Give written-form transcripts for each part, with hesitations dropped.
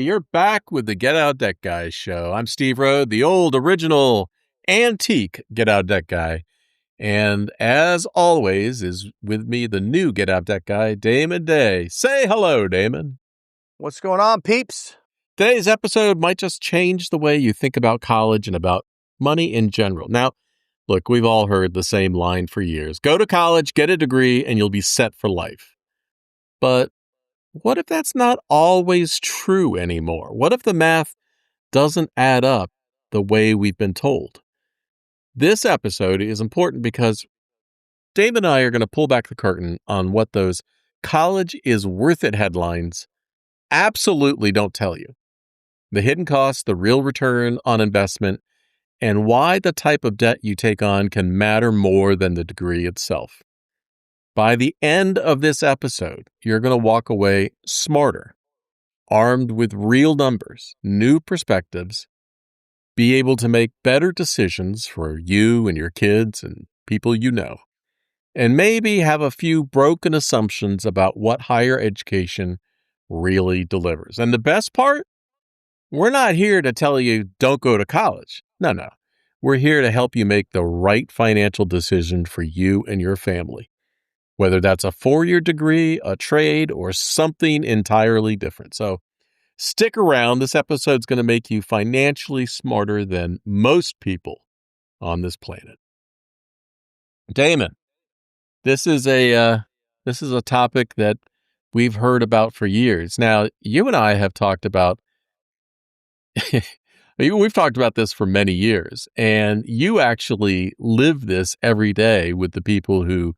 you're back with the Get Out Deck Guy show. I'm Steve Rhode, the old, original, antique Get Out Deck Guy. And as always, is with me the new Get Out Deck Guy, Damon Day. Say hello, Damon. What's going on, peeps? Today's episode might just change the way you think about college and about money in general. Now, look, we've all heard the same line for years. Go to college, get a degree, and you'll be set for life. But what if that's not always true anymore? What if the math doesn't add up the way we've been told? This episode is important because Damon and I are going to pull back the curtain on what those college is worth it headlines absolutely don't tell you. The hidden costs, the real return on investment, and why the type of debt you take on can matter more than the degree itself. By the end of this episode, you're going to walk away smarter, armed with real numbers, new perspectives, be able to make better decisions for you and your kids and people you know, and maybe have a few broken assumptions about what higher education really delivers. And the best part? We're not here to tell you don't go to college. No. We're here to help you make the right financial decision for you and your family. Whether that's a 4-year degree, a trade, or something entirely different. So stick around. This episode's going to make you financially smarter than most people on this planet. Damon, this is a topic that we've heard about for years. Now, you and I have talked about we've talked about this for many years, and you actually live this every day with the people who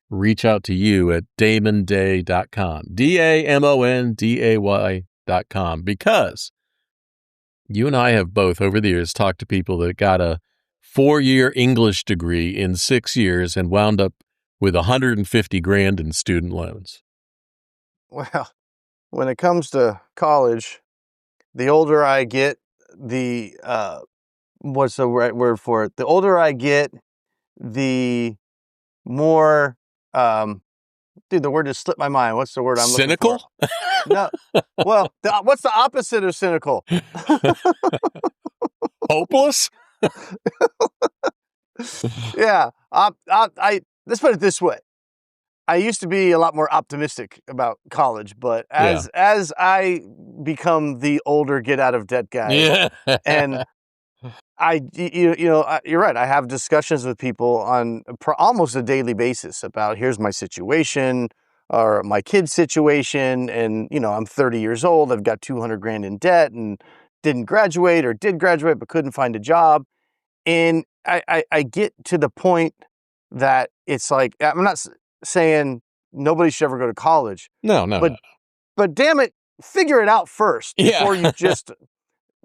reach out to you at damonday.com, DAMONDAY.com, because you and I have both over the years talked to people that got a 4-year English degree in 6 years and wound up with $150,000 in student loans. Well, when it comes to college, the older I get, what's the right word for it? The older I get, the more, the word just slipped my mind. What's the word I'm looking for? Cynical? No. Well, what's the opposite of cynical? Hopeless? Yeah. Let's put it this way. I used to be a lot more optimistic about college, but as I become the older get out of debt guy, and you're right. I have discussions with people on almost a daily basis about here's my situation or my kid's situation, and I'm 30 years old. I've got $200,000 in debt and didn't graduate or did graduate but couldn't find a job, and I get to the point that it's like I'm not saying nobody should ever go to college. No. But damn it, figure it out first before you just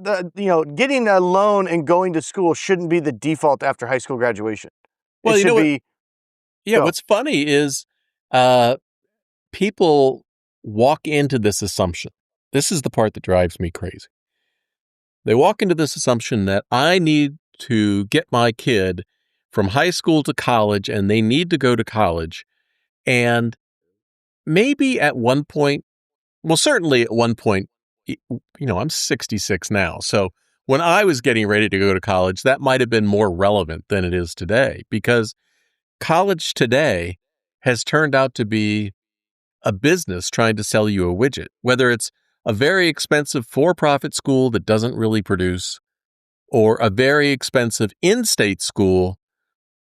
getting a loan and going to school shouldn't be the default after high school graduation. Well, it should be. What's funny is people walk into this assumption. This is the part that drives me crazy. They walk into this assumption that I need to get my kid from high school to college, and they need to go to college. And maybe at one point, well, certainly at one point, I'm 66 now. So when I was getting ready to go to college, that might have been more relevant than it is today, because college today has turned out to be a business trying to sell you a widget, whether it's a very expensive for-profit school that doesn't really produce, or a very expensive in-state school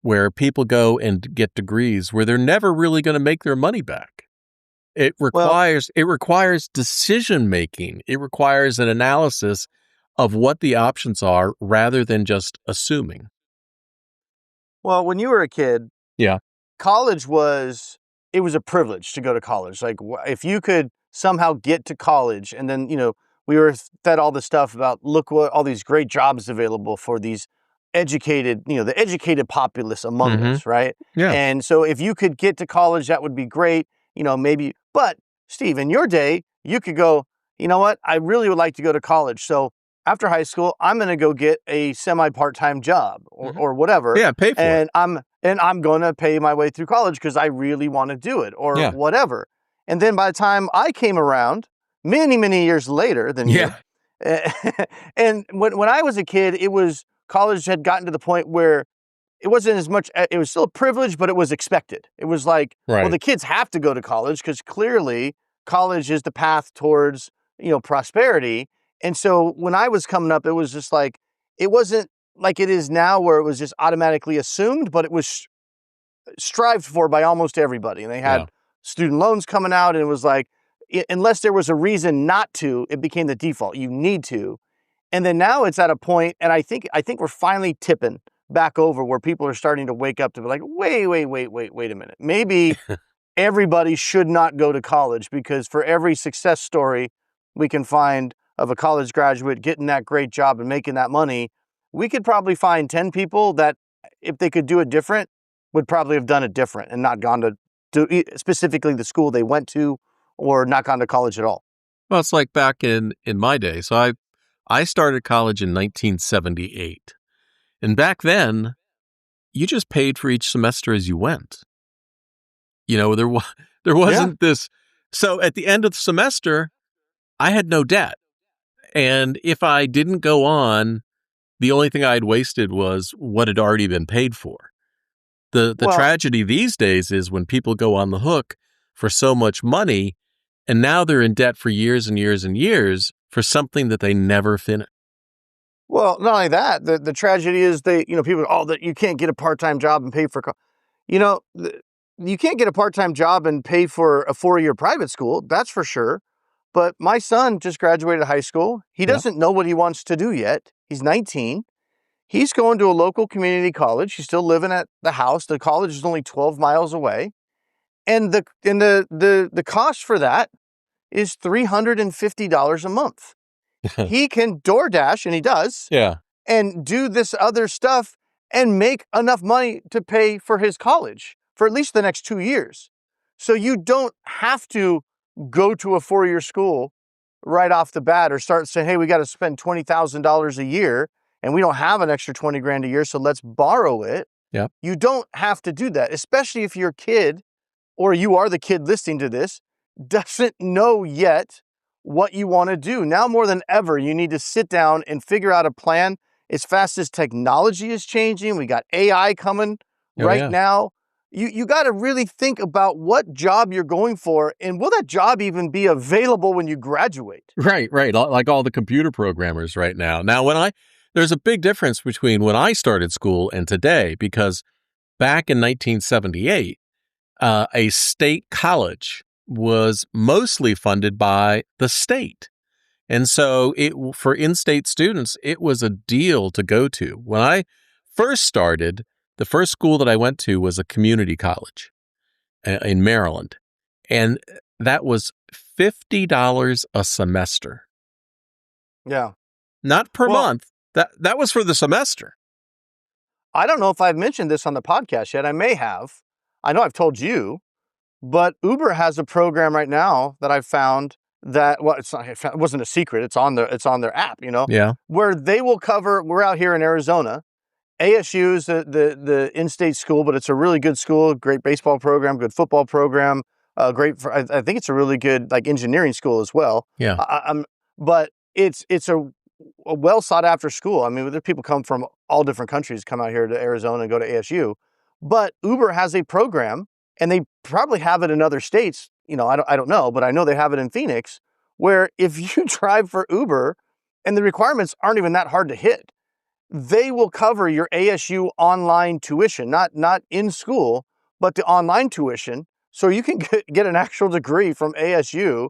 where people go and get degrees where they're never really going to make their money back. It requires decision making. It requires an analysis of what the options are rather than just assuming. Well, when you were a kid, college was a privilege to go to college. Like if you could somehow get to college, and then we were fed all this stuff about look what all these great jobs available for these educated, the educated populace among us, right? Yeah. And so if you could get to college, that would be great, maybe. But Steve, in your day, you could go, you know what? I really would like to go to college. So after high school, I'm going to go get a semi-part-time job or whatever. Yeah, pay for it. And I'm going to pay my way through college because I really want to do it or whatever. And then by the time I came around, many, many years later than you. Yeah. And when I was a kid, college had gotten to the point where it wasn't as much, it was still a privilege, but it was expected. It was like, well, Right. the kids have to go to college because clearly college is the path towards, prosperity. And so when I was coming up, it was just like, it wasn't like it is now where it was just automatically assumed, but it was strived for by almost everybody. And they Yeah. had student loans coming out, and it was like, unless there was a reason not to, it became the default. You need to. And then now it's at a point, and I think we're finally tipping back over where people are starting to wake up to be like, wait a minute. Maybe everybody should not go to college, because for every success story we can find of a college graduate getting that great job and making that money, we could probably find 10 people that, if they could do it different, would probably have done it different and not gone to specifically the school they went to, or not gone to college at all. Well, it's like back in my day. So I started college in 1978. And back then, you just paid for each semester as you went. There Yeah. wasn't this. So at the end of the semester, I had no debt. And if I didn't go on, the only thing I had wasted was what had already been paid for. The Well, tragedy these days is when people go on the hook for so much money, and now they're in debt for years and years and years for something that they never finish. Well, not only that, the tragedy is people, that you can't get a part-time job and pay for, you know, th- you can't get a part-time job and pay for a 4-year private school. That's for sure. But my son just graduated high school. He Yeah. doesn't know what he wants to do yet. He's 19. He's going to a local community college. He's still living at the house. The college is only 12 miles away. And the cost for that is $350 a month. He can DoorDash, and he does, Yeah. and do this other stuff and make enough money to pay for his college for at least the next 2 years. So you don't have to go to a 4-year school right off the bat, or start saying, hey, we got to spend $20,000 a year and we don't have an extra 20 grand a year, so let's borrow it. Yeah. You don't have to do that, especially if your kid, or you are the kid listening to this, doesn't know yet what you want to do. Now more than ever, you need to sit down and figure out a plan. As fast as technology is changing, we got AI coming Oh, right yeah. now. You got to really think about what job you're going for, and will that job even be available when you graduate? Right. Like all the computer programmers right now. Now, there's a big difference between when I started school and today, because back in 1978, a state college was mostly funded by the state. And so for in-state students, it was a deal to go to. When I first started, the first school that I went to was a community college in Maryland. And that was $50 a semester, Yeah. not per Well, month. That was for the semester. I don't know if I've mentioned this on the podcast yet. I may have. I know I've told you, but Uber has a program right now that I've found that, well, it wasn't a secret. It's on their app, Yeah. where they will cover. We're out here in Arizona. ASU is the in-state school, but it's a really good school. Great baseball program, good football program. I think it's a really good like engineering school as well. Yeah. But it's a well sought after school. I mean, there people come from all different countries come out here to Arizona and go to ASU. But Uber has a program, and they probably have it in other states. I don't know, but I know they have it in Phoenix, where if you drive for Uber, and the requirements aren't even that hard to hit, they will cover your ASU online tuition, not in school, but the online tuition. So you can get an actual degree from ASU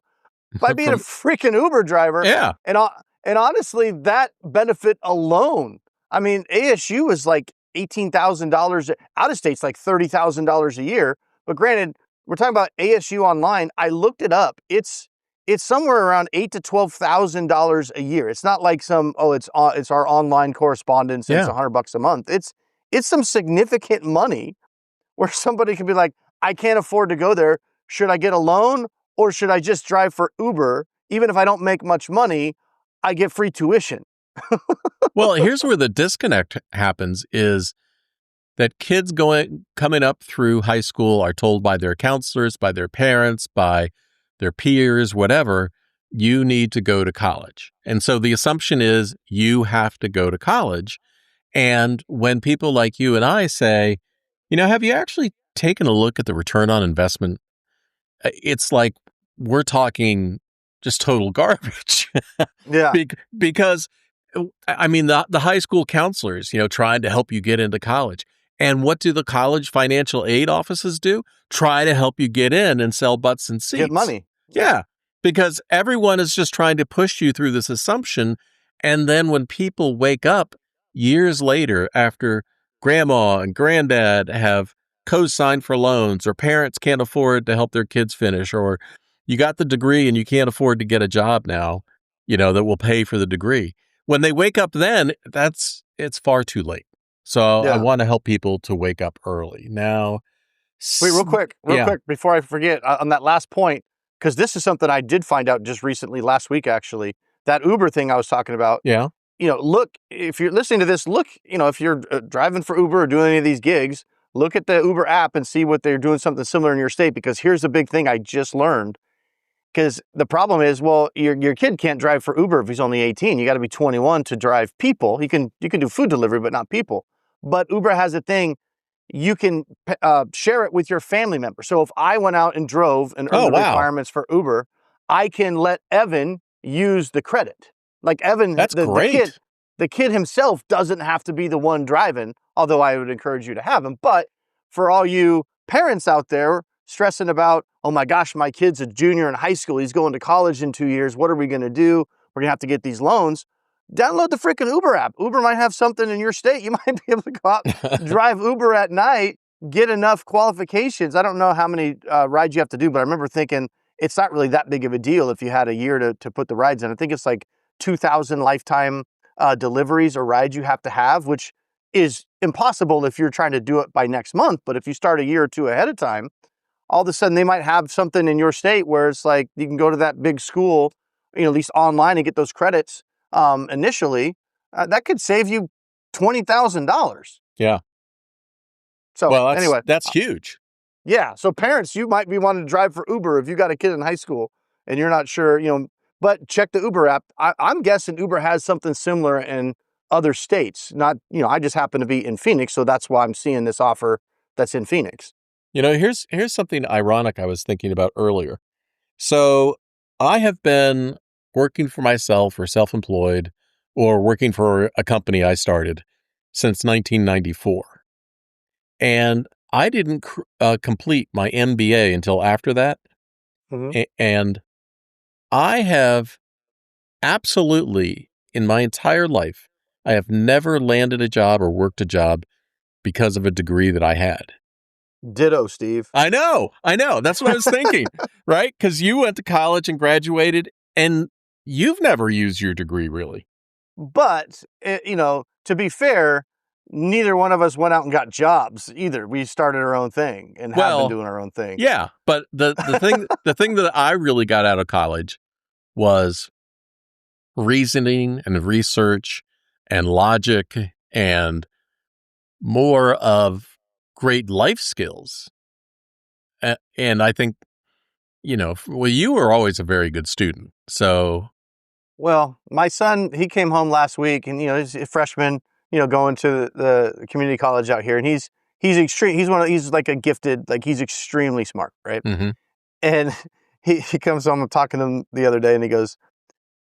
by being a From freaking Uber driver. Yeah. And honestly, that benefit alone, I mean, ASU is like $18,000, out of state's like $30,000 a year. But granted, we're talking about ASU online. I looked it up. It's somewhere around $8,000 to $12,000 a year. It's not like it's our online correspondence and it's Yeah. $100 a month. It's some significant money where somebody could be like, I can't afford to go there. Should I get a loan, or should I just drive for Uber? Even if I don't make much money, I get free tuition. Well, here's where the disconnect happens is that kids coming up through high school are told by their counselors, by their parents, by their peers, whatever, you need to go to college. And so the assumption is you have to go to college. And when people like you and I say, have you actually taken a look at the return on investment? It's like we're talking just total garbage. Yeah. Because I mean the high school counselors, trying to help you get into college. And what do the college financial aid offices do? Try to help you get in and sell butts and Get seats. money. Yeah, because everyone is just trying to push you through this assumption. And then when people wake up years later after grandma and granddad have co-signed for loans, or parents can't afford to help their kids finish, or you got the degree and you can't afford to get a job now, that will pay for the degree. When they wake up then, it's far too late. So I Yeah. want to help people to wake up early. Now, Wait, real quick, yeah. before I forget, on that last point, because this is something I did find out just recently, last week, actually, that Uber thing I was talking about. Yeah. Look, if you're listening to this, look, if you're driving for Uber or doing any of these gigs, look at the Uber app and see what they're doing something similar in your state, because here's the big thing I just learned. Because the problem is, well, your kid can't drive for Uber if he's only 18. You got to be 21 to drive people. You can do food delivery, but not people. But Uber has a thing, you can share it with your family member. So if I went out and drove and earned Oh, the wow. requirements for Uber, I can let Evan use the credit. Like Evan, That's great. the kid himself doesn't have to be the one driving, although I would encourage you to have him. But for all you parents out there stressing about, oh my gosh, my kid's a junior in high school, he's going to college in 2 years, what are we going to do? We're going to have to get these loans. Download the freaking Uber app. Uber might have something in your state. You might be able to go out, drive Uber at night, get enough qualifications. I don't know how many rides you have to do, but I remember thinking it's not really that big of a deal if you had a year to put the rides in. I think it's like 2,000 lifetime deliveries or rides you have to have, which is impossible if you're trying to do it by next month. But if you start a year or two ahead of time, all of a sudden they might have something in your state where it's like you can go to that big school, at least online, and get those credits initially. That could save you $20,000. Yeah. So Well, anyway, that's huge. yeah. So parents, you might be wanting to drive for Uber if you got a kid in high school and you're not sure, but check the Uber app. I'm guessing Uber has something similar in other states. Not, I just happen to be in Phoenix, so that's why I'm seeing this offer that's in Phoenix. Here's something ironic I was thinking about earlier. So I have been working for myself or self-employed or working for a company I started since 1994. And I didn't complete my MBA until after that. Mm-hmm. And I have absolutely, in my entire life, I have never landed a job or worked a job because of a degree that I had. Ditto, Steve. I know. That's what I was thinking, right? Because you went to college and graduated, and you've never used your degree, really. But, to be fair, neither one of us went out and got jobs either. We started our own thing and have been doing our own thing. Yeah, but the thing that I really got out of college was reasoning and research and logic and more of great life skills. And I think, you were always a very good student. So, Well, my son, he came home last week and, he's a freshman, going to the community college out here. And he's extreme. He's like a gifted, like he's extremely smart. Right. mhm. And he comes home, I'm talking to him the other day and he goes,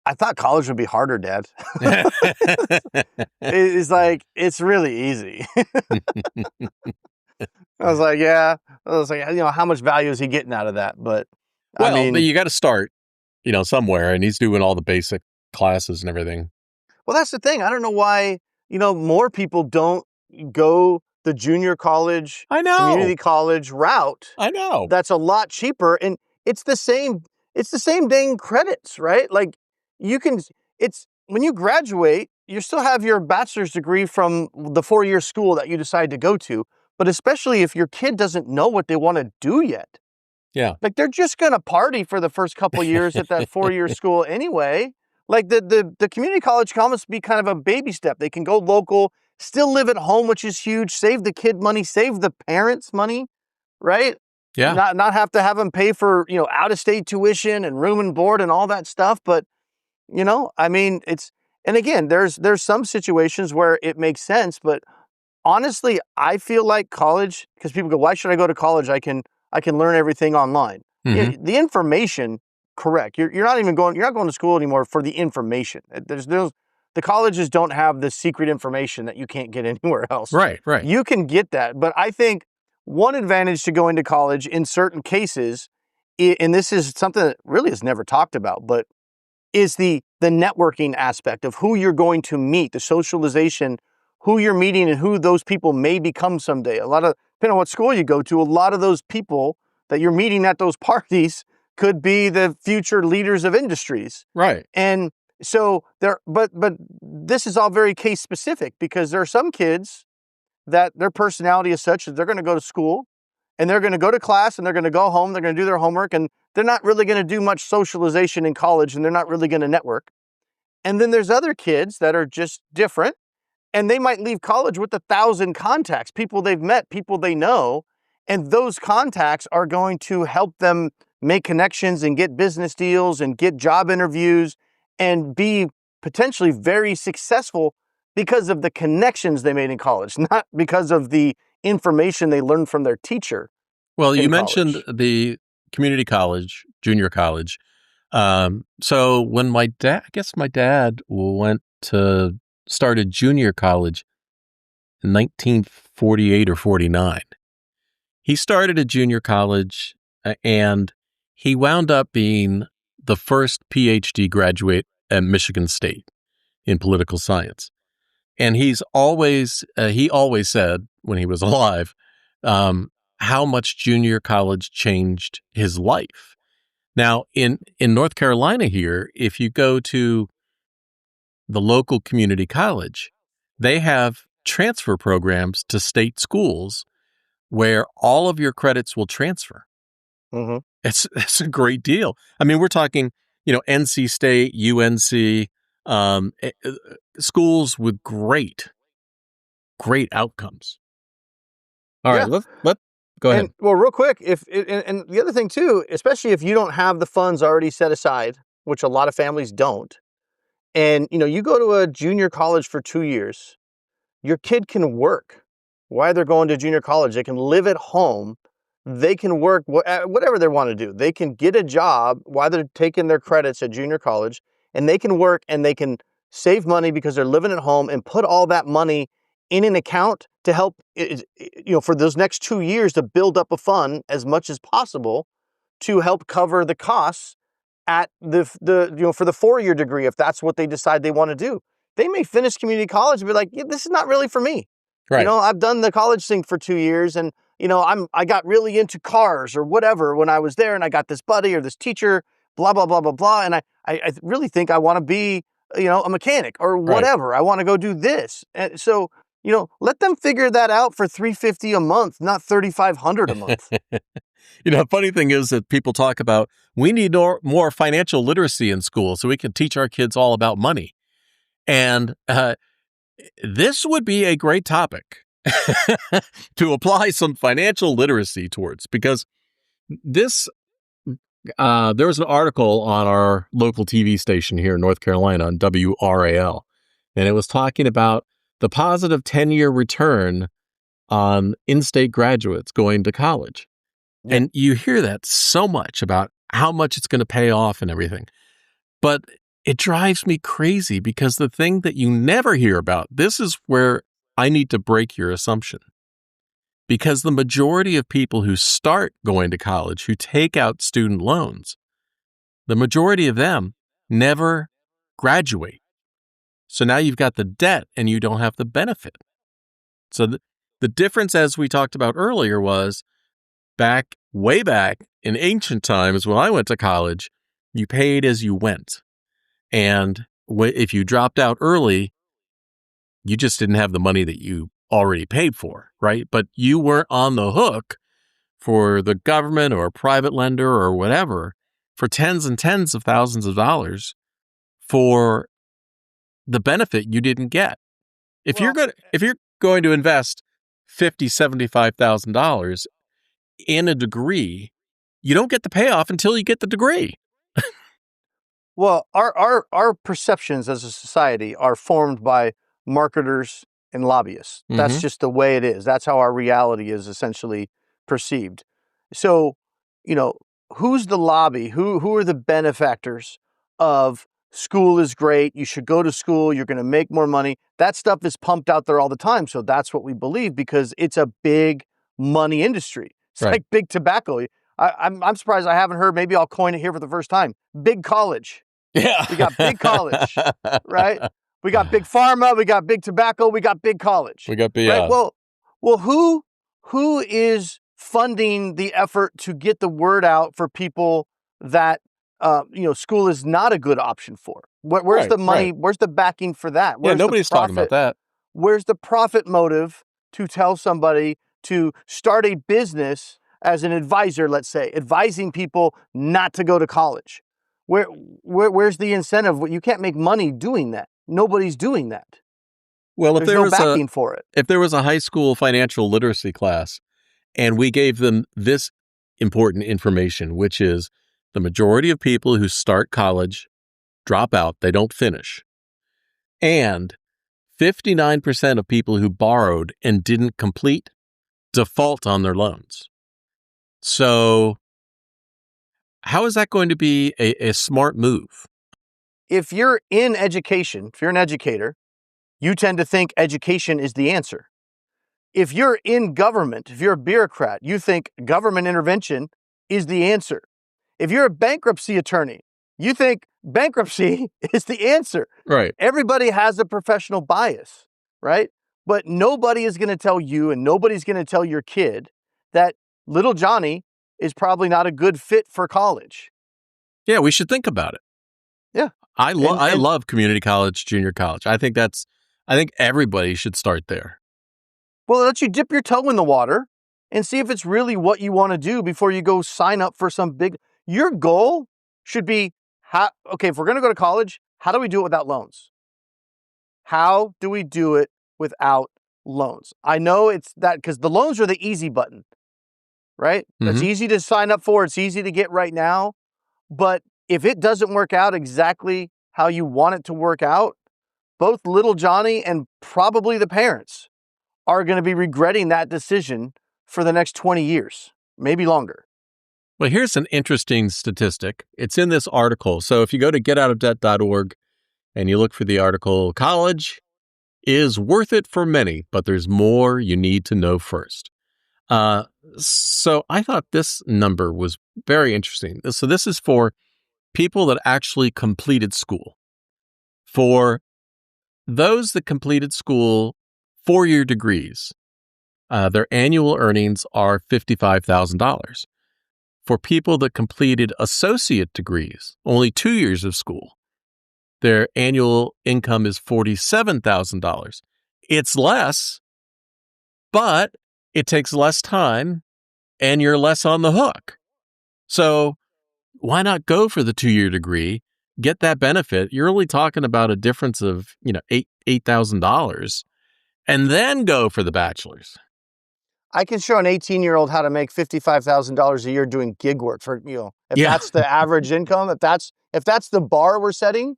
I thought college would be harder, Dad. It's like, it's really easy. I was like, yeah. I was like, how much value is he getting out of that? But Well, you got to start, somewhere, and he's doing all the basic classes and everything. well, that's the thing. I don't know why, more people don't go the junior college, I know. community college route. I know. That's a lot cheaper. And it's the same dang credits, right? Like it's when you graduate, you still have your bachelor's degree from the 4-year school that you decide to go to. But especially if your kid doesn't know what they want to do yet. Yeah. Like they're just going to party for the first couple of years at that 4-year school anyway. Like the community college can almost be kind of a baby step. They can go local, still live at home, which is huge, save the kid money, save the parents money, right? Yeah. not have to have them pay for, out of state tuition and room and board and all that stuff. But, I mean, and again, there's some situations where it makes sense, but honestly, I feel like college, because people go, why should I go to college? I can learn everything online. Hmm. The information, correct. You're not going to school anymore for the information. The colleges don't have the secret information that you can't get anywhere else. Right, right. You can get that, but I think one advantage to going to college in certain cases, and this is something that really is never talked about, but is the networking aspect of who you're going to meet, the socialization, who you're meeting, and who those people may become someday. Depending on what school you go to, a lot of those people that you're meeting at those parties could be the future leaders of industries. Right. And so but this is all very case specific, because there are some kids that their personality is such that they're going to go to school and they're going to go to class and they're going to go home, they're going to do their homework, and they're not really going to do much socialization in college, and they're not really going to network. And then there's other kids that are just different, and they might leave college with 1,000 contacts, people they've met, people they know, and those contacts are going to help them make connections and get business deals and get job interviews and be potentially very successful because of the connections they made in college, not because of the information they learned from their teacher Well, you in mentioned college. the community college, junior college. So when I guess my dad started junior college in 1948 or 49. He started a junior college and he wound up being the first PhD graduate at Michigan State in political science. And he always said when he was alive, how much junior college changed his life. Now, in North Carolina here, if you go to the local community college, they have transfer programs to state schools where all of your credits will transfer. Hmm. It's a great deal. I mean, we're talking, NC State, UNC, schools with great outcomes. All right, Yeah. let go And ahead. well, real quick, and the other thing too, especially if you don't have the funds already set aside, which a lot of families don't, and you go to a junior college for 2 years, your kid can work while they're going to junior college. They can live at home. They can work whatever they want to do. They can get a job while they're taking their credits at junior college, and they can work and they can save money because they're living at home, and put all that money in an account to help, for those next 2 years, to build up a fund as much as possible to help cover the costs at for the 4-year degree, if that's what they decide they want to do. They may finish community college and be like, yeah, this is not really for me. Right. I've done the college thing for 2 years, and I got really into cars or whatever when I was there, and I got this buddy or this teacher, blah blah blah blah blah, and I really think I want to be a mechanic or Right. whatever. I want to go do this, and so let them figure that out for $350 a month, not $3,500 a month. Funny thing is that people talk about we need more financial literacy in school so we can teach our kids all about money. And this would be a great topic to apply some financial literacy towards, because this there was an article on our local TV station here in North Carolina on WRAL, and it was talking about the positive 10-year return on in-state graduates going to college. Yeah. And you hear that so much about how much it's going to pay off and everything. But it drives me crazy, because the thing that you never hear about, this is where I need to break your assumption. Because the majority of people who start going to college, who take out student loans, the majority of them never graduate. So now you've got the debt and you don't have the benefit. So the difference, as we talked about earlier, was way back in ancient times when I went to college, you paid as you went. And if you dropped out early, you just didn't have the money that you already paid for, right? But you weren't on the hook for the government or a private lender or whatever for tens and tens of thousands of dollars for the benefit you didn't get. If you're Well, going to invest $50,000, $75,000, in a degree, you don't get the payoff until you get the degree. Well, our perceptions as a society are formed by marketers and lobbyists. That's Mm-hmm. just the way it is. That's how our reality is essentially perceived. So, you know, who's the lobby? Who are the benefactors of school is great, you should go to school, you're going to make more money. That stuff is pumped out there all the time. So that's what we believe because it's a big money industry. It's Right. like big tobacco. I'm surprised I haven't heard, maybe I'll coin it here for the first time. Big college. Yeah. We got big college, right? We got big pharma, we got big tobacco, we got big college, We got right? beyond. Well, who is funding the effort to get the word out for people that school is not a good option for? Where's Right. the money? Right. Where's the backing for that? Yeah. Where's the Nobody's talking about profit? that. Where's the profit motive to tell somebody to start a business as an advisor, let's say, advising people not to go to college? Where's the incentive? You can't make money doing that. Nobody's doing that. Well, There's no backing for it. if there was a high school financial literacy class and we gave them this important information, which is the majority of people who start college drop out, they don't finish. And 59% of people who borrowed and didn't complete default on their loans. So how is that going to be a smart move? If you're in education, if you're an educator, you tend to think education is the answer. If you're in government, if you're a bureaucrat, you think government intervention is the answer. If you're a bankruptcy attorney, you think bankruptcy is the answer. Right. Everybody has a professional bias, right? But nobody is going to tell you and nobody's going to tell your kid that little Johnny is probably not a good fit for college. Yeah, we should think about it. Yeah. I love community college, junior college. I think everybody should start there. Well, it lets you dip your toe in the water and see if it's really what you want to do before you go sign up for some big. Your goal should be, if we're going to go to college, how do we do it without loans? How do we do it without loans? I know it's that because the loans are the easy button, right? That's Mm-hmm. easy to sign up for. It's easy to get right now. But if it doesn't work out exactly how you want it to work out, both little Johnny and probably the parents are going to be regretting that decision for the next 20 years, maybe longer. Well, here's an interesting statistic. It's in this article. So if you go to getoutofdebt.org and you look for the article, college is worth it for many, but there's more you need to know first. So I thought this number was very interesting. So this is for people that actually completed school. For those that completed school 4-year degrees, their annual earnings are $55,000. For people that completed associate degrees, only 2 years of school, their annual income is $47,000. It's less, but it takes less time and you're less on the hook. So why not go for the 2-year degree, get that benefit? You're only talking about a difference of, $8,000 and then go for the bachelor's. I can show an 18-year-old how to make $55,000 a year doing gig work for, if Yeah. that's the average income, if that's the bar we're setting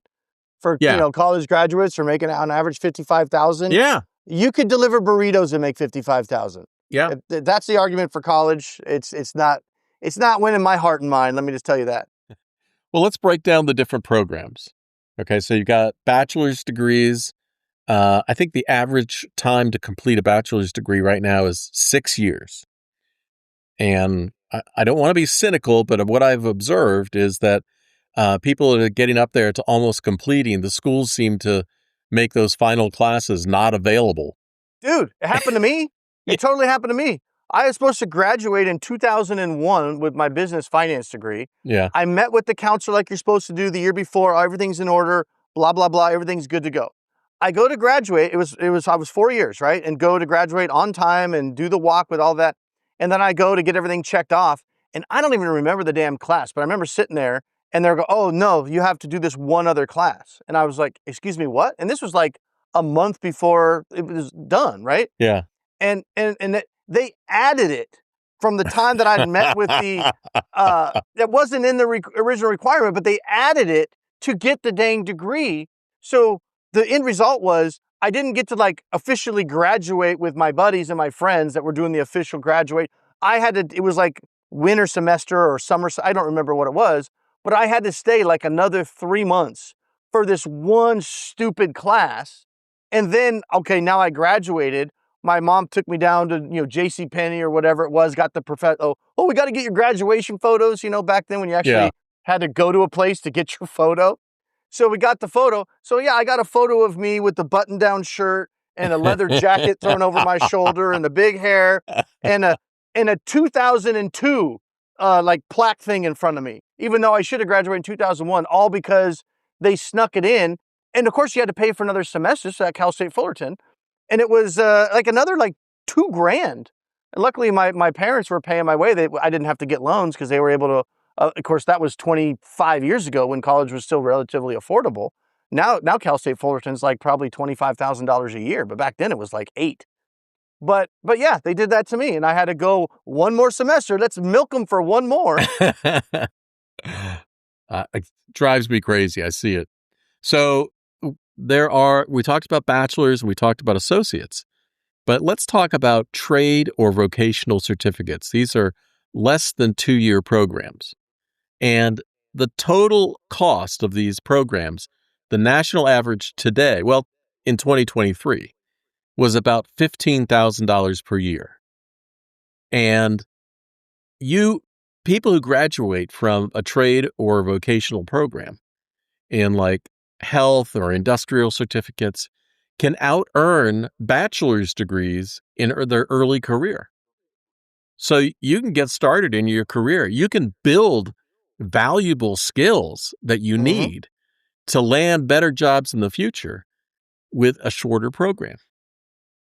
for, Yeah. college graduates for making on average 55,000. Yeah. You could deliver burritos and make 55,000. Yeah. If that's the argument for college. It's not winning my heart and mind. Let me just tell you that. Well, let's break down the different programs. Okay, so you've got bachelor's degrees. I think the average time to complete a bachelor's degree right now is 6 years. And I don't want to be cynical, but what I've observed is that people that are getting up there to almost completing, the schools seem to make those final classes not available. Dude, it happened to me. Yeah. It totally happened to me. I was supposed to graduate in 2001 with my business finance degree. Yeah. I met with the counselor like you're supposed to do the year before. Everything's in order, blah, blah, blah. Everything's good to go. I go to graduate. I was 4 years, right? And go to graduate on time and do the walk with all that. And then I go to get everything checked off. And I don't even remember the damn class, but I remember sitting there and they're go, oh no, you have to do this one other class. And I was like, excuse me, what? And this was like a month before it was done, right? Yeah. And they added it from the time that I'd met with that wasn't in the original requirement, but they added it to get the dang degree. So the end result was I didn't get to like officially graduate with my buddies and my friends that were doing the official graduate. It was like winter semester or summer, I don't remember what it was, but I had to stay like another 3 months for this one stupid class. And then, okay, now I graduated. My mom took me down to, J.C. Penney or whatever it was, got the we got to get your graduation photos, back then when you Yeah. actually had to go to a place to get your photo. So we got the photo. So yeah, I got a photo of me with the button-down shirt and a leather jacket thrown over my shoulder and the big hair and a 2002 like plaque thing in front of me, even though I should have graduated in 2001, all because they snuck it in. And of course you had to pay for another semester at Cal State Fullerton. And it was like another like $2,000. And luckily my parents were paying my way. I didn't have to get loans because they were able to, of course, that was 25 years ago when college was still relatively affordable. Now Cal State Fullerton's like probably $25,000 a year, but back then it was like 8. But yeah, they did that to me, and I had to go one more semester. Let's milk them for one more. It drives me crazy. I see it. So we talked about bachelors and we talked about associates, but let's talk about trade or vocational certificates. These are less than 2-year programs. And the total cost of these programs, the national average today, well, in 2023, was about $15,000 per year. And people who graduate from a trade or vocational program in like health or industrial certificates can out-earn bachelor's degrees in their early career. So you can get started in your career. You can build valuable skills that you need to land better jobs in the future with a shorter program.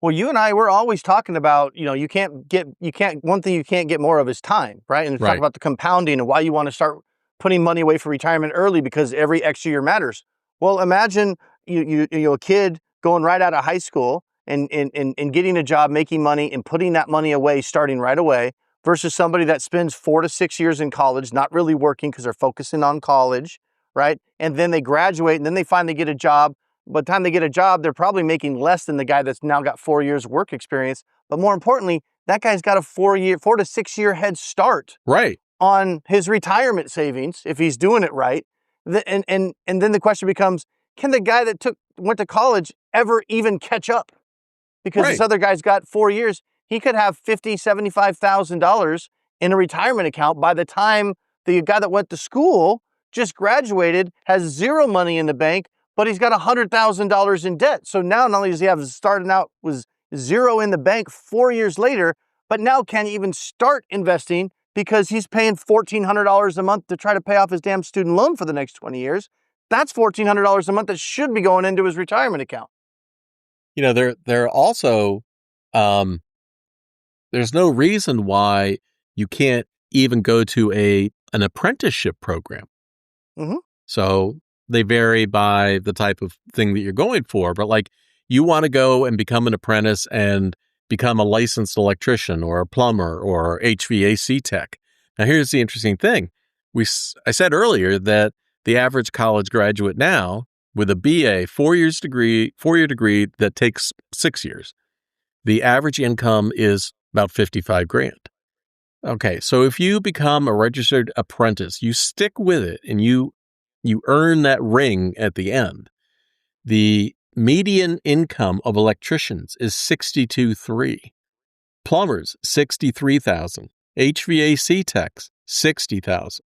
Well, you and I, we're always talking about, one thing you can't get more of is time, right? And talk about the compounding and why you want to start putting money away for retirement early because every extra year matters. Well, imagine a kid going right out of high school and getting a job, making money and putting that money away starting right away versus somebody that spends 4 to 6 years in college, not really working because they're focusing on college, right? And then they graduate and then they finally get a job. By the time they get a job, they're probably making less than the guy that's now got 4 years work experience. But more importantly, that guy's got a 4 to 6 year head start on his retirement savings if he's doing it right. And then the question becomes, can the guy that went to college ever even catch up? Because this other guy's got 4 years. He could have $50,000, $75,000 in a retirement account by the time the guy that went to school just graduated, has zero money in the bank, but he's got $100,000 in debt. So now not only does he have starting out with zero in the bank 4 years later, but now can't even start investing because he's paying $1,400 a month to try to pay off his damn student loan for the next 20 years. That's $1,400 a month that should be going into his retirement account. There are also, there's no reason why you can't even go to an apprenticeship program. Mm-hmm. So they vary by the type of thing that you're going for. But like you want to go and become an apprentice and become a licensed electrician or a plumber or HVAC tech. Now, here's the interesting thing. I said earlier that the average college graduate now with a BA, 4-year degree that takes 6 years, the average income is about $55,000. Okay, so if you become a registered apprentice, you stick with it and you earn that ring at the end. The median income of electricians is $62,300, plumbers $63,000, HVAC techs $60,000.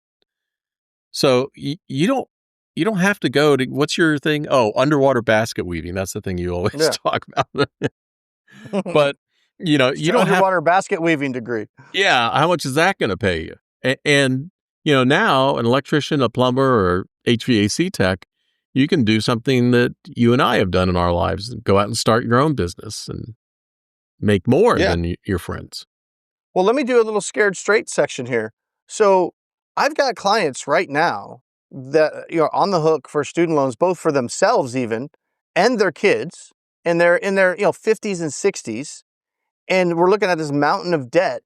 So you don't have to go to, what's your thing? Oh, underwater basket weaving. That's the thing you always talk about. But you don't underwater basket weaving degree. Yeah, how much is that going to pay you? And now an electrician, a plumber, or HVAC tech, you can do something that you and I have done in our lives: go out and start your own business and make more than your friends. Well, let me do a little scared straight section here. So I've got clients right now that are on the hook for student loans, both for themselves even and their kids, and they're in their 50s and 60s, and we're looking at this mountain of debt.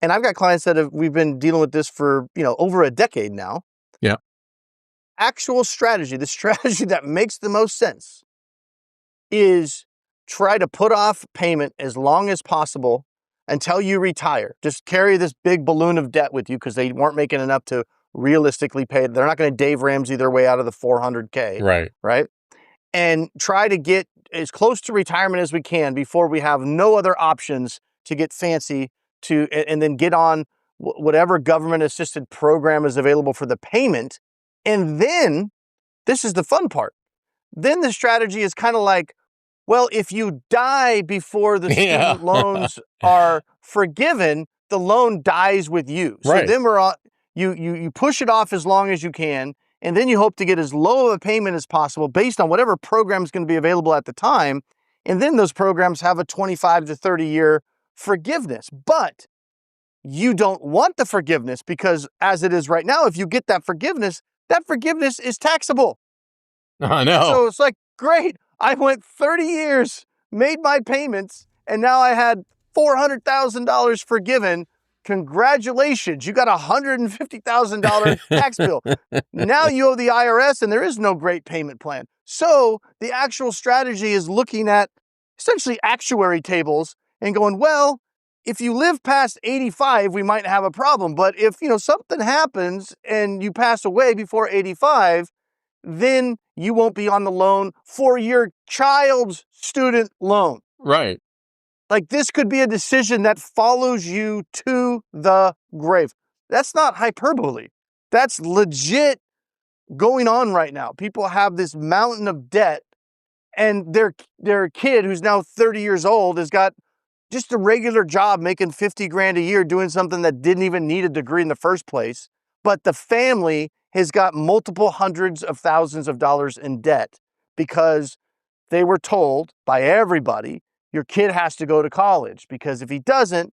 and I've got clients we've been dealing with this for, over a decade now. Yeah. Actual strategy, the strategy that makes the most sense is try to put off payment as long as possible until you retire. Just carry this big balloon of debt with you because they weren't making enough to realistically pay it. They're not going to Dave Ramsey their way out of the 400K. Right. Right. And try to get as close to retirement as we can before we have no other options to get fancy and then get on whatever government assisted program is available for the payment. And then this is the fun part. Then the strategy is kind of like, well, if you die before the Yeah. student loans are forgiven, the loan dies with you. So Right. then you push it off as long as you can, and then you hope to get as low of a payment as possible based on whatever program is going to be available at the time. And then those programs have a 25 to 30 year forgiveness. But you don't want the forgiveness because as it is right now, if you get that forgiveness is taxable. I know. So it's like, great, I went 30 years, made my payments, and now I had $400,000 forgiven. Congratulations, you got a $150,000 tax bill. Now you owe the IRS and there is no great payment plan. So the actual strategy is looking at essentially actuary tables and going, well, if you live past 85, we might have a problem. But if, something happens and you pass away before 85, then you won't be on the loan for your child's student loan. Right. Like this could be a decision that follows you to the grave. That's not hyperbole. That's legit going on right now. People have this mountain of debt and their kid who's now 30 years old has got just a regular job making 50 grand a year doing something that didn't even need a degree in the first place. But the family has got multiple hundreds of thousands of dollars in debt because they were told by everybody, your kid has to go to college because if he doesn't,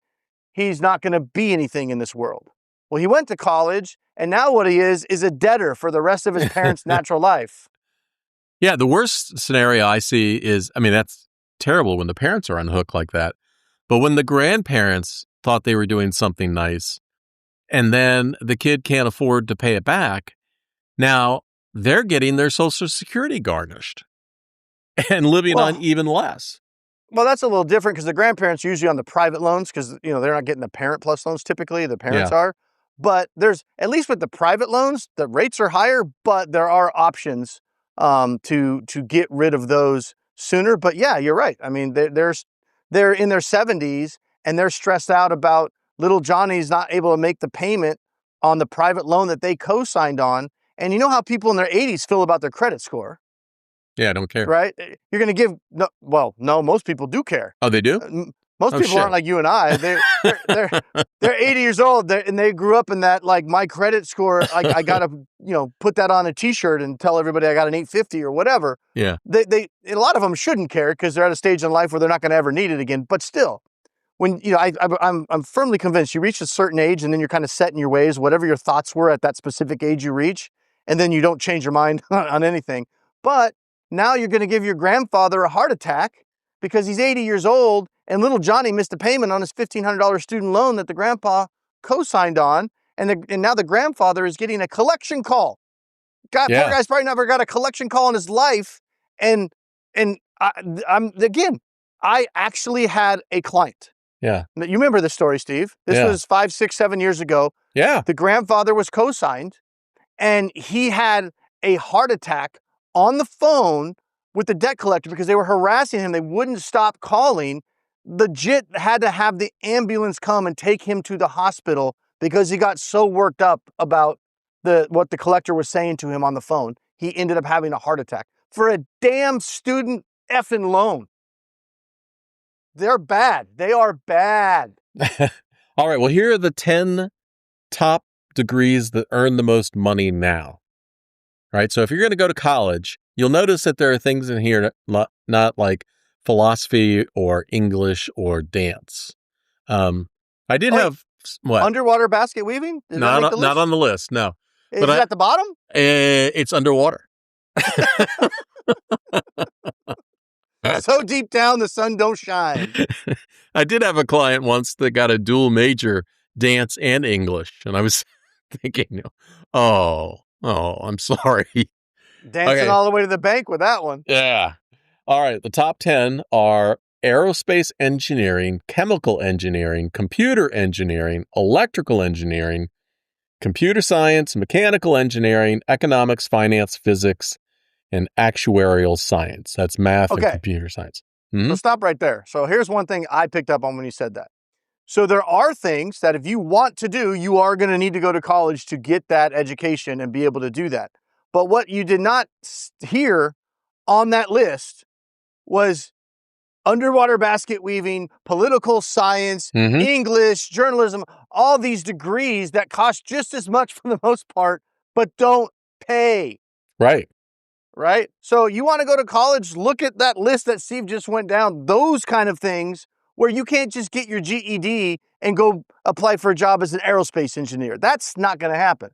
he's not going to be anything in this world. Well, he went to college and now what he is a debtor for the rest of his parents' natural life. Yeah. The worst scenario I see is, that's terrible when the parents are on the hook like that. But when the grandparents thought they were doing something nice and then the kid can't afford to pay it back, now they're getting their Social Security garnished and living on even less. Well, that's a little different because the grandparents are usually on the private loans because, they're not getting the parent plus loans typically, the parents are. But there's, at least with the private loans, the rates are higher, but there are options to get rid of those sooner. But yeah, you're right. They're in their 70s and they're stressed out about little Johnny's not able to make the payment on the private loan that they co-signed on. And you know how people in their 80s feel about their credit score. Yeah, I don't care. Right? You're going to give, no, most people do care. Oh, they do? Most people aren't like you and I. They're 80 years old and they grew up in that, like, my credit score, I got to, put that on a t-shirt and tell everybody I got an 850 or whatever. Yeah. A lot of them shouldn't care because they're at a stage in life where they're not going to ever need it again. But still, when, I'm firmly convinced you reach a certain age and then you're kind of set in your ways, whatever your thoughts were at that specific age you reach, and then you don't change your mind on anything. But now you're going to give your grandfather a heart attack because he's 80 years old and little Johnny missed a payment on his $1,500 student loan that the grandpa co-signed on. And now the grandfather is getting a collection call. Poor guy's probably never got a collection call in his life. And I actually had a client. Yeah. You remember this story, Steve? This was 5, 6, 7 years ago. Yeah. The grandfather was co-signed and he had a heart attack on the phone with the debt collector because they were harassing him. They wouldn't stop calling. Legit had to have the ambulance come and take him to the hospital because he got so worked up about what the collector was saying to him on the phone. He ended up having a heart attack for a damn student effing loan. They're bad. They are bad. All right. Well, here are the 10 top degrees that earn the most money now. Right. So if you're going to go to college, you'll notice that there are things in here not like philosophy or English or dance. I did have what? Underwater basket weaving? Not on the list. No. Is it at the bottom? It's underwater. So deep down, the sun don't shine. I did have a client once that got a dual major, dance, and English. And I was thinking, I'm sorry. Dancing Okay. all the way to the bank with that one. Yeah. All right. The top 10 are aerospace engineering, chemical engineering, computer engineering, electrical engineering, computer science, mechanical engineering, economics, finance, physics, and actuarial science. That's math and Okay, computer science. so Hmm. stop right there. So here's one thing I picked up on when you said that. So there are things that if you want to do, you are going to need to go to college to get that education and be able to do that. But what you did not hear on that list was underwater basket weaving, political science, Hmm. English, journalism, all these degrees that cost just as much for the most part, but don't pay. Right. Right? So you want to go to college, look at that list that Steve just went down, those kind of things where you can't just get your GED and go apply for a job as an aerospace engineer. That's not going to happen.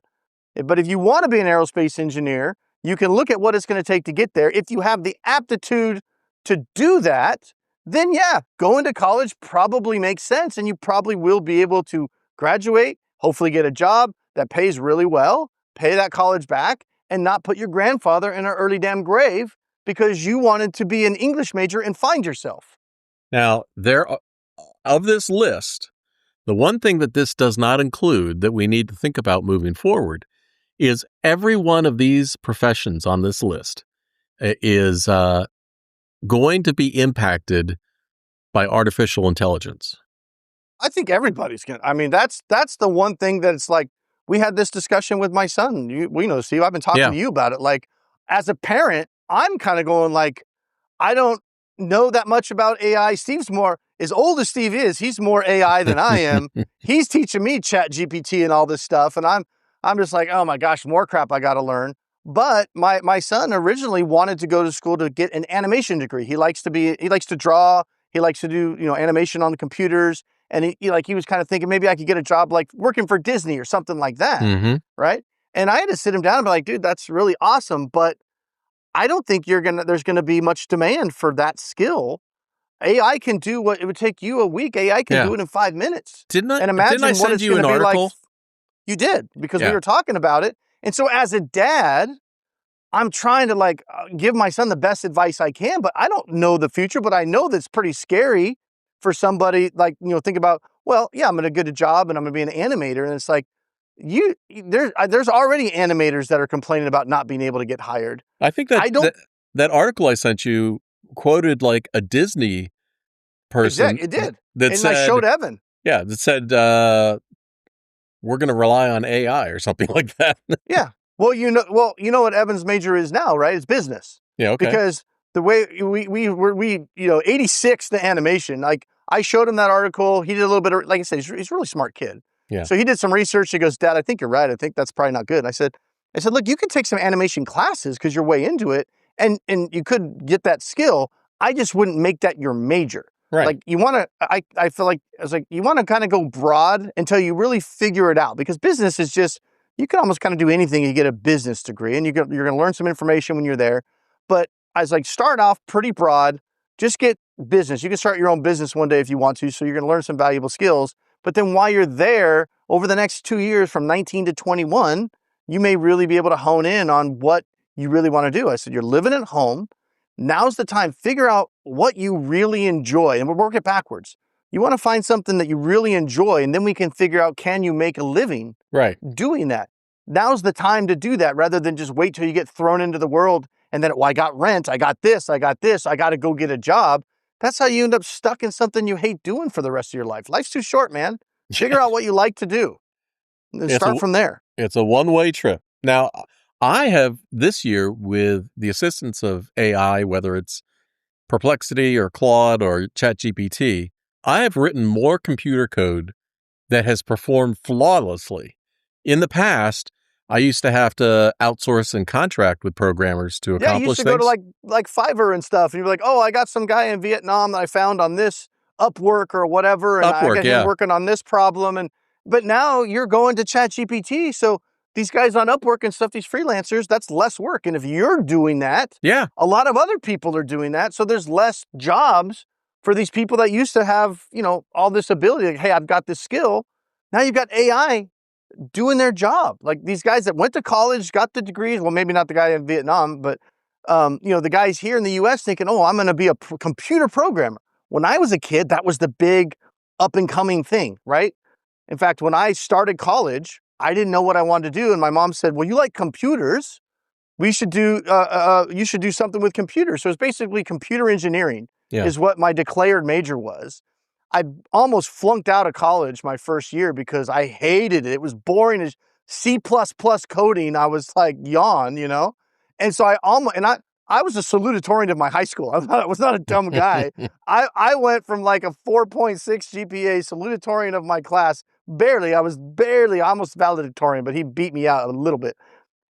But if you want to be an aerospace engineer, you can look at what it's going to take to get there. If you have the aptitude to do that, then yeah, going to college probably makes sense and you probably will be able to graduate, hopefully get a job that pays really well, pay that college back, and not put your grandfather in an early damn grave because you wanted to be an English major and find yourself. Now, of this list, the one thing that this does not include that we need to think about moving forward is every one of these professions on this list is going to be impacted by artificial intelligence. I think everybody's gonna. I mean, that's the one thing that it's like we had this discussion with my son. We know, Steve. I've been talking Yeah. to you about it. Like, as a parent, I'm kind of going like, I don't know that much about AI. Steve's more, as old as Steve is, he's more AI than I am. He's teaching me Chat GPT and all this stuff, and I'm just like, oh my gosh, more crap I got to learn. But my son originally wanted to go to school to get an animation degree. He likes to draw. He likes to do animation on the computers. And he was kind of thinking maybe I could get a job like working for Disney or something like that, Hmm. right? And I had to sit him down and be like, dude, that's really awesome, but I don't think there's gonna be much demand for that skill. AI can do what it would take you a week. AI can Yeah. do it in 5 minutes. And Didn't I imagine what send it's you an gonna be like. article? You did, because we Yeah. were talking about it. And so as a dad, I'm trying to give my son the best advice I can, but I don't know the future, but I know that's pretty scary for somebody think about, well, yeah, I'm going to get a job and I'm going to be an animator. And it's like, there's already animators that are complaining about not being able to get hired. I think I don't, that article I sent you quoted like a Disney person it did. that And I showed said, Evan. yeah, that said, we're going to rely on AI or something like that. Yeah. Well, you know what Evan's major is now, right? It's business. Yeah. Okay. Because the way we 86 the animation. Like I showed him that article. He did a little bit of, like I said, he's a really smart kid. Yeah. So he did some research. He goes, Dad, I think you're right. I think that's probably not good. And I said, look, you can take some animation classes because you're way into it, and you could get that skill. I just wouldn't make that your major. Right. Like you want to, I feel like I was like, you want to kind of go broad until you really figure it out, because business is just, you can almost kind of do anything. You get a business degree and you're going to learn some information when you're there. But I was like, start off pretty broad, just get business. You can start your own business one day if you want to. So you're going to learn some valuable skills. But then while you're there over the next 2 years from 19 to 21, you may really be able to hone in on what you really want to do. I said, you're living at home. Now's the time. Figure out what you really enjoy. And we'll work it backwards. You want to find something that you really enjoy, and then we can figure out, can you make a living Right. doing that? Now's the time to do that, rather than just wait till you get thrown into the world and then, well, I got rent, I got this, I got to go get a job. That's how you end up stuck in something you hate doing for the rest of your life. Life's too short, man. Figure out what you like to do and start from there. It's a one-way trip. Now, I have this year, with the assistance of AI, whether it's Perplexity or Claude or ChatGPT, I have written more computer code that has performed flawlessly. In the past, I used to have to outsource and contract with programmers to accomplish Yeah, you used to things. go to like Fiverr and stuff, and you're like, oh, I got some guy in Vietnam that I found on this Upwork or whatever, and I Upwork, got yeah. him working on this problem. But now you're going to ChatGPT, so these guys on Upwork and stuff, these freelancers, that's less work. And if you're doing that, Yeah. a lot of other people are doing that. So there's less jobs for these people that used to have, all this ability. Like, hey, I've got this skill. Now you've got AI doing their job. Like these guys that went to college, got the degrees. Well, maybe not the guy in Vietnam, but the guys here in the U.S. thinking, "Oh, I'm going to be a computer programmer." When I was a kid, that was the big up and coming thing, right? In fact, when I started college, I didn't know what I wanted to do, and my mom said, "Well, you like computers? We should do. You should do something with computers." So it's basically computer engineering Yeah. is what my declared major was. I almost flunked out of college my first year because I hated it. It was boring as C++ coding. I was like, yawn. And so I was a salutatorian of my high school. I was not a dumb guy. I went from like a 4.6 GPA salutatorian of my class, barely. I was barely almost valedictorian, but he beat me out a little bit,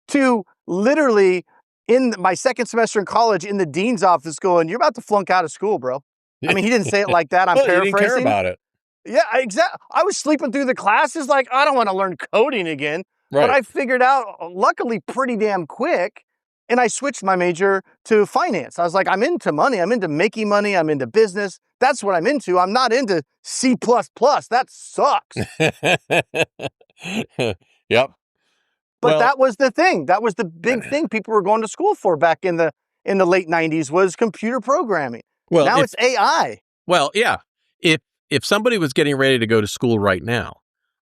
to literally in my second semester in college in the dean's office going, "You're about to flunk out of school, bro." I mean, he didn't say it like that. I'm Well, you didn't care paraphrasing. about it. Yeah, exactly. I was sleeping through the classes like, I don't want to learn coding again. But Right. I figured out, luckily, pretty damn quick. And I switched my major to finance. I was like, I'm into money. I'm into making money. I'm into business. That's what I'm into. I'm not into C++. That sucks. Yep. But Well, that was the thing. That was the big thing people were going to school for back in the late 90s was computer programming. well, Now it's AI. yeah. If somebody was getting ready to go to school right now,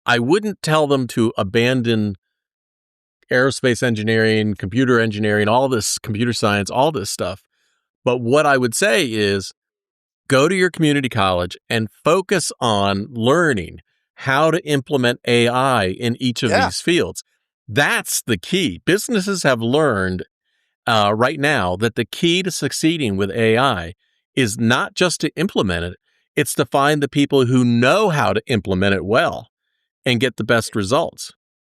I wouldn't tell them to abandon aerospace engineering, computer engineering, all this computer science, all this stuff. But what I would say is go to your community college and focus on learning how to implement AI in each of Yeah. these fields. That's the key. Businesses have learned right now that the key to succeeding with AI is not just to implement it, it's to find the people who know how to implement it well and get the best results.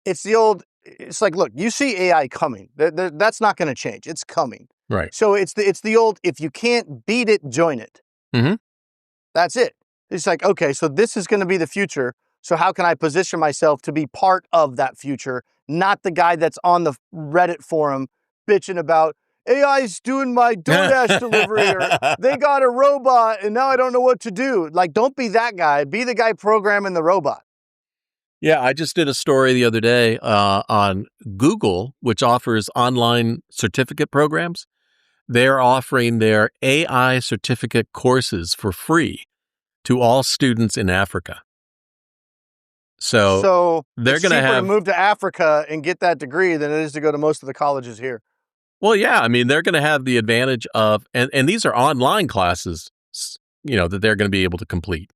It's like, look, you see AI coming. That's not going to change. It's coming. Right. So it's the old, if you can't beat it, join it. Mhm. That's it. It's like, okay, so this is going to be the future. So how can I position myself to be part of that future, not the guy that's on the Reddit forum bitching about AI's doing my DoorDash delivery, or they got a robot and now I don't know what to do. Like, don't be that guy. Be the guy programming the robot. Yeah, I just did a story the other day on Google, which offers online certificate programs. They're offering their AI certificate courses for free to all students in Africa. So So they're it's going to cheaper to have, move to Africa and get that degree than it is to go to most of the colleges here. well, yeah, I mean, they're going to have the advantage of, and these are online classes, that they're going to be able to complete.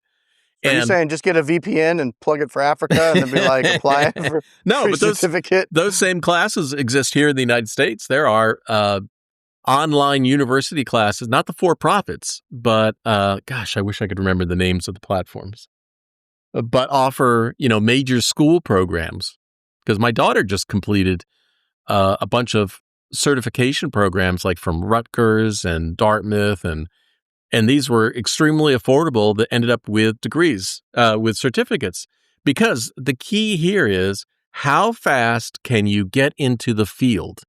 So you're And saying just get a VPN and plug it for Africa and then be like, apply for no, free but certificate? those same classes exist here in the United States. There are online university classes, not the for-profits, but gosh, I wish I could remember the names of the platforms, but offer, major school programs. Because my daughter just completed a bunch of certification programs like from Rutgers and Dartmouth, and these were extremely affordable that ended up with degrees, with certificates. Because the key here is how fast can you get into the field?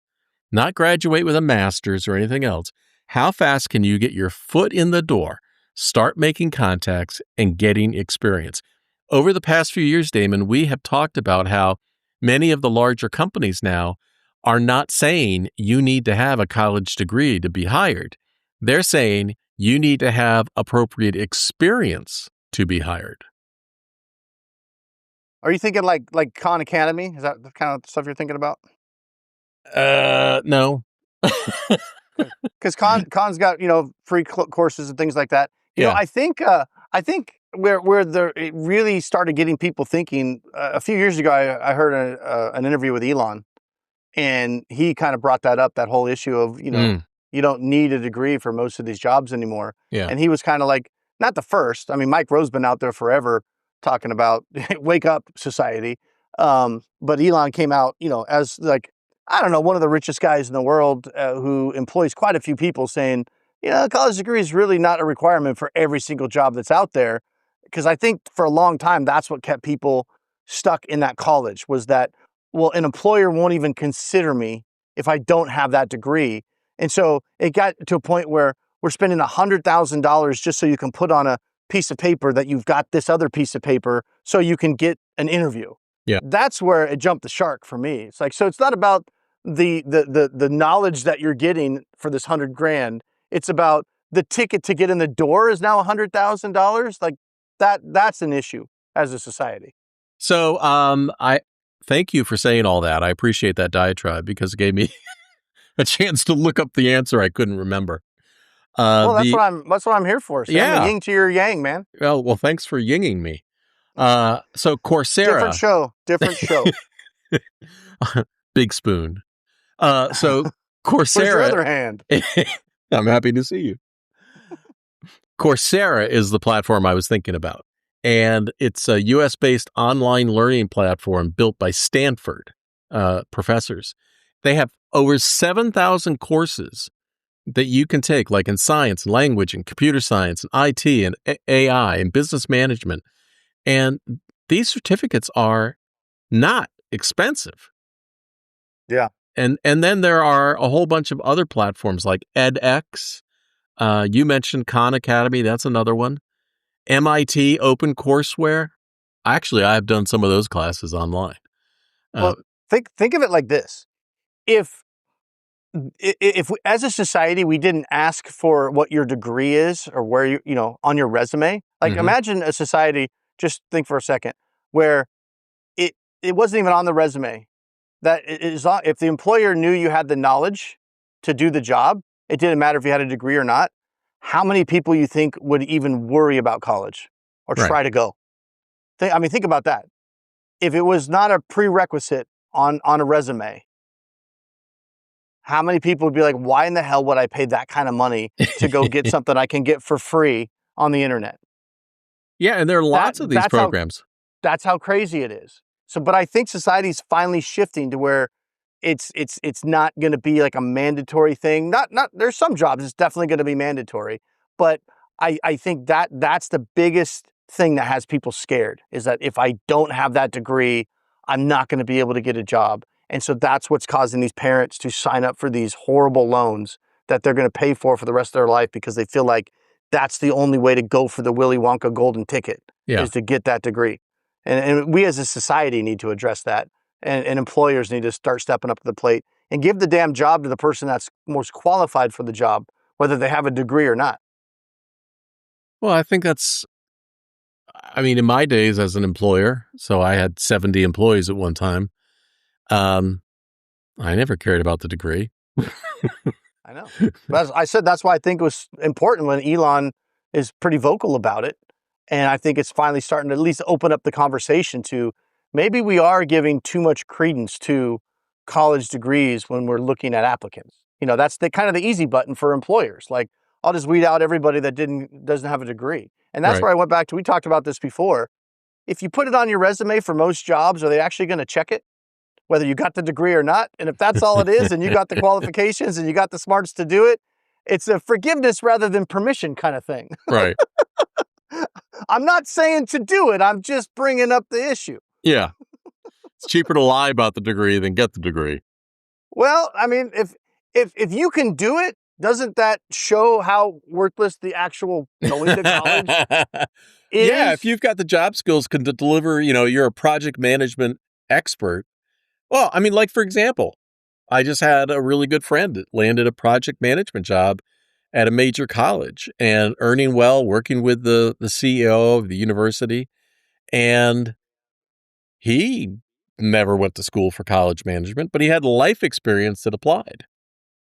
Not graduate with a master's or anything else. How fast can you get your foot in the door, start making contacts, and getting experience? Over the past few years, Damon, we have talked about how many of the larger companies now are not saying you need to have a college degree to be hired. They're saying you need to have appropriate experience to be hired. Are you thinking like Khan Academy? Is that the kind of stuff you're thinking about? No. Because Khan's got free courses and things like that. Yeah. I think where it really started getting people thinking a few years ago. I heard an interview with Elon, and he kind of brought that up, that whole issue of you don't need a degree for most of these jobs anymore. Yeah. And he was kind of like, not the first. I mean, Mike Rowe's been out there forever talking about wake up society. But Elon came out, as like, I don't know, one of the richest guys in the world who employs quite a few people, saying, a college degree is really not a requirement for every single job that's out there. Because I think for a long time, that's what kept people stuck in that college, was that, well, an employer won't even consider me if I don't have that degree. And so it got to a point where we're spending $100,000 just so you can put on a piece of paper that you've got this other piece of paper so you can get an interview. Yeah. That's where it jumped the shark for me. It's like, so it's not about the knowledge that you're getting for this $100,000. It's about the ticket to get in the door is now $100,000. Like that's an issue as a society. So I thank you for saying all that. I appreciate that diatribe because it gave me a chance to look up the answer I couldn't remember. Well, The that's what I'm here for, Sam. The Yeah. yin to your yang, man. Well, thanks for yinging me. So Different Coursera, show, different show. big spoon. So Where's your Coursera, other hand? I'm happy to see you. Coursera is the platform I was thinking about. And it's a US based online learning platform built by Stanford professors. They have over 7,000 courses that you can take, like in science and language and computer science and IT and AI and business management. And these certificates are not expensive. Yeah. And then there are a whole bunch of other platforms like edX. You mentioned Khan Academy. That's another one. MIT OpenCourseWare. Actually, I've done some of those classes online. Well, think of it like this. If we, as a society, we didn't ask for what your degree is or where you know, on your resume, like imagine a society, just think for a second, where it wasn't even on the resume. That is, if the employer knew you had the knowledge to do the job, it didn't matter if you had a degree or not. How many people you think would even worry about college or Right. try to go? Think about that. If it was not a prerequisite on a resume, how many people would be like, why in the hell would I pay that kind of money to go get something I can get for free on the internet? Yeah, and there are lots of these programs. That's how crazy it is. So, but I think society's finally shifting to where it's not going to be like a mandatory thing. Not there's some jobs it's definitely going to be mandatory, but I think that's the biggest thing that has people scared, is that if I don't have that degree, I'm not going to be able to get a job. And so that's what's causing these parents to sign up for these horrible loans that they're going to pay for the rest of their life, because they feel like that's the only way to go for the Willy Wonka golden ticket, is to get that degree. And we as a society need to address that. And employers need to start stepping up to the plate and give the damn job to the person that's most qualified for the job, whether they have a degree or not. Well, I think in my days as an employer, so I had 70 employees at one time. I never cared about the degree. I know. But as I said, that's why I think it was important when Elon is pretty vocal about it. And I think it's finally starting to at least open up the conversation to maybe we are giving too much credence to college degrees when we're looking at applicants. You know, that's the kind of the easy button for employers. Like, I'll just weed out everybody that doesn't have a degree. And that's Right. where I went back to, we talked about this before. If you put it on your resume for most jobs, are they actually going to check it, whether you got the degree or not? And if that's all it is, and you got the qualifications and you got the smarts to do it, it's a forgiveness rather than permission kind of thing. Right. I'm not saying to do it. I'm just bringing up the issue. Yeah. It's cheaper to lie about the degree than get the degree. Well, I mean, if you can do it, doesn't that show how worthless the actual going to college is? Yeah, if you've got the job skills to deliver, you're a project management expert. Well, like, for example, I just had a really good friend that landed a project management job at a major college and earning well, working with the CEO of the university. And he never went to school for college management, but he had life experience that applied.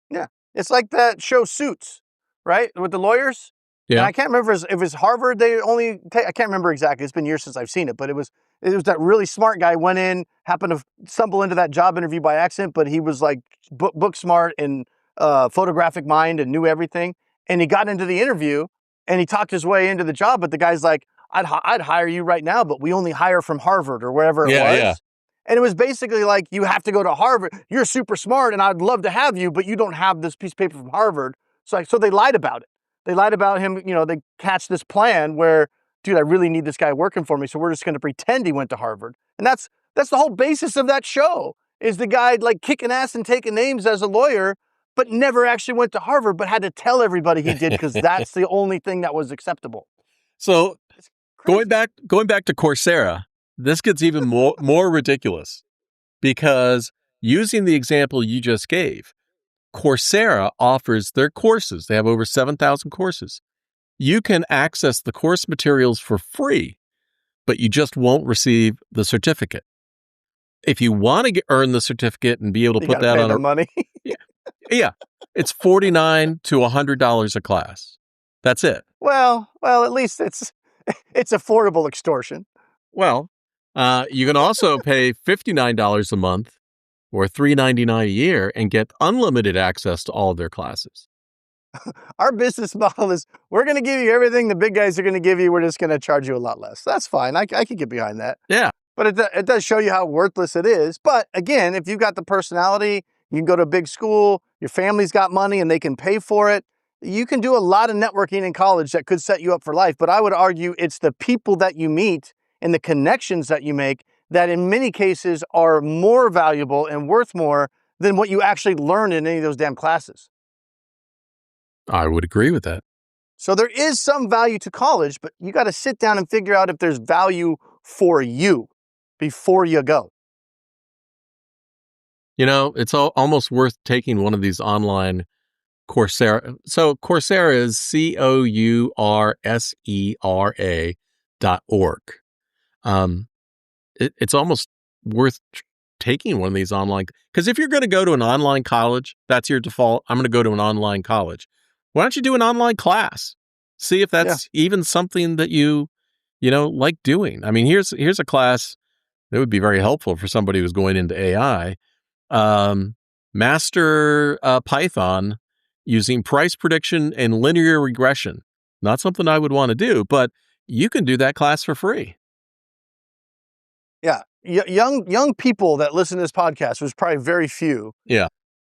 Yeah. It's like that show Suits, right? With the lawyers. Yeah. And I can't remember if it was Harvard. They only I can't remember exactly. It's been years since I've seen it, but it was that really smart guy went in, happened to stumble into that job interview by accident, but he was like book smart and photographic mind and knew everything. And he got into the interview and he talked his way into the job, but the guy's like, I'd hire you right now, but we only hire from Harvard or wherever it was. Yeah. And it was basically like, you have to go to Harvard. You're super smart and I'd love to have you, but you don't have this piece of paper from Harvard. So they lied about it. They lied about him. They catch this plan where, dude, I really need this guy working for me. So we're just going to pretend he went to Harvard. And that's the whole basis of that show, is the guy like kicking ass and taking names as a lawyer, but never actually went to Harvard, but had to tell everybody he did because that's the only thing that was acceptable. So It's going crazy. back to Coursera, this gets even more ridiculous because using the example you just gave, Coursera offers their courses. They have over 7,000 courses. You can access the course materials for free, but you just won't receive the certificate. If you want to earn the certificate and be able to You put got to that pay on the a money. yeah, yeah, it's $49 to $100 a class. That's it. Well, at least it's affordable extortion. Well, you can also pay $59 a month or $3.99 a year and get unlimited access to all of their classes. Our business model is we're going to give you everything the big guys are going to give you. We're just going to charge you a lot less. That's fine. I can get behind that. Yeah. But it does show you how worthless it is. But again, if you've got the personality, you can go to a big school, your family's got money and they can pay for it. You can do a lot of networking in college that could set you up for life. But I would argue it's the people that you meet and the connections that you make that in many cases are more valuable and worth more than what you actually learn in any of those damn classes. I would agree with that. So there is some value to college, but you got to sit down and figure out if there's value for you before you go. You know, it's almost worth taking one of these online Coursera. So Coursera is COURSERA.org. It's almost worth taking one of these online, because if you're going to go to an online college, that's your default. I'm going to go to an online college. Why don't you do an online class? See if Yeah. that's even something that you like doing. I mean, here's a class that would be very helpful for somebody who's going into AI. Master Python using price prediction and linear regression. Not something I would want to do, but you can do that class for free. Yeah. Young people that listen to this podcast, which is probably very few. Yeah.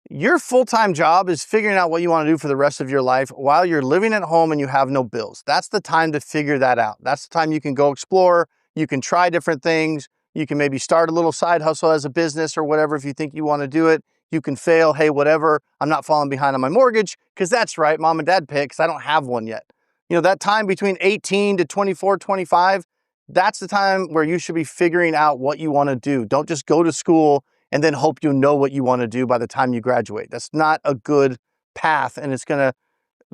Your full-time job is figuring out what you want to do for the rest of your life while you're living at home and you have no bills. That's the time to figure that out. That's the time you can go explore. You can try different things. You can maybe start a little side hustle as a business or whatever if you think you want to do it. You can fail. Hey, whatever. I'm not falling behind on my mortgage because that's right. Mom and dad pay because I don't have one yet. That time between 18 to 24, 25, that's the time where you should be figuring out what you want to do. Don't just go to school and then hope you know what you want to do by the time you graduate. That's not a good path, and it's going to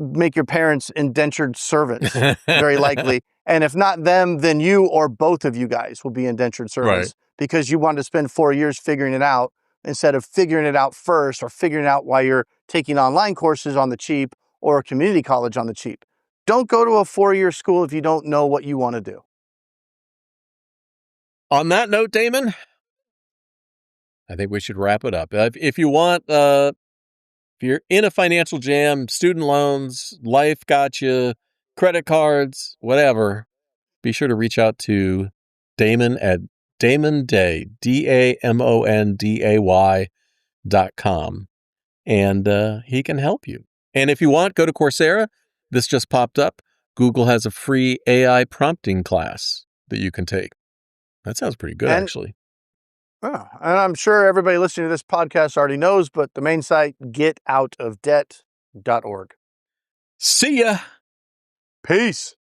make your parents indentured servants, very likely. And if not them, then you or both of you guys will be indentured servants Right. because you wanted to spend 4 years figuring it out instead of figuring it out first or figuring out why you're taking online courses on the cheap or a community college on the cheap. Don't go to a 4-year school if you don't know what you want to do. On that note, Damon, I think we should wrap it up. If you want, if you're in a financial jam, student loans, life got you, credit cards, whatever, be sure to reach out to Damon at damonday, DAMONDAY.com, and he can help you. And if you want, go to Coursera. This just popped up. Google has a free AI prompting class that you can take. That sounds pretty good, And actually. and I'm sure everybody listening to this podcast already knows, but the main site, getoutofdebt.org. See ya. Peace.